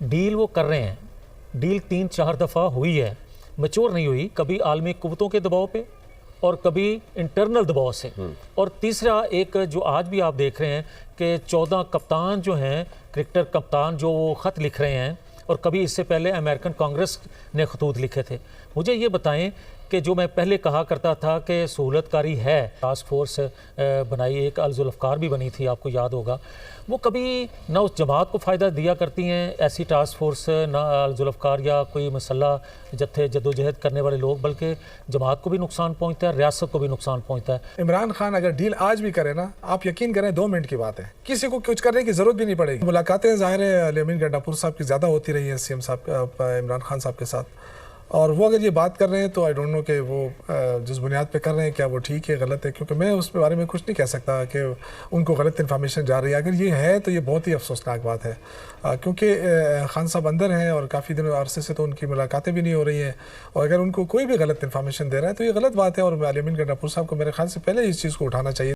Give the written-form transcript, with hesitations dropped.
Deal वो कर रहे हैं, डील 3-4 दफ़ा हुई है, मैच्योर नहीं हुई, कभी आलमी कुव्वतों के दबाव पे और कभी इंटरनल दबाव से। और तीसरा एक जो आज भी आप देख रहे हैं कि 14 कप्तान जो हैं, क्रिकेटर कप्तान जो वो ख़त लिख रहे हैं, और कभी इससे पहले अमेरिकन कांग्रेस ने खतूत लिखे थे। मुझे ये बताएं कि जो मैं पहले कहा करता था कि सहूलतकारी है, टास्क फोर्स बनाई, एक अल-जुल्फ़कार भी बनी थी, आपको याद होगा, वो कभी ना उस जमात को फ़ायदा दिया करती हैं ऐसी टास्क फोर्स, ना अल-जुल्फ़कार या कोई मसल्ह जत्थे जद्दोजहद करने वाले लोग, बल्कि जमात को भी नुकसान पहुँचता है, रियासत को भी नुकसान पहुँचता है। इमरान खान अगर डील आज भी करे ना, आप यकीन करें 2 मिनट की बात है, किसी को कुछ करने की ज़रूरत भी नहीं पड़ेगी। मुलाकातें ज़ाहिर है अली गंडापुर साहब की ज़्यादा होती रही हैं सीएम साहब इमरान खान साहब के साथ, और वो अगर ये बात कर रहे हैं तो आई डोंट नो कि वो जिस बुनियाद पे कर रहे हैं क्या वो ठीक है गलत है, क्योंकि मैं उस बारे में कुछ नहीं कह सकता कि उनको गलत इन्फॉर्मेशन जा रही है। अगर ये है तो ये बहुत ही अफसोसनाक बात है, क्योंकि खान साहब अंदर हैं और काफ़ी दिनों अरसे से तो उनकी मुलाकातें भी नहीं हो रही हैं, और अगर उनको कोई भी गलत इन्फॉर्मेशन दे रहा है तो ये गलत बात है, और अली गंडापुर साहब को मेरे ख्याल से पहले इस चीज़ को उठाना चाहिए।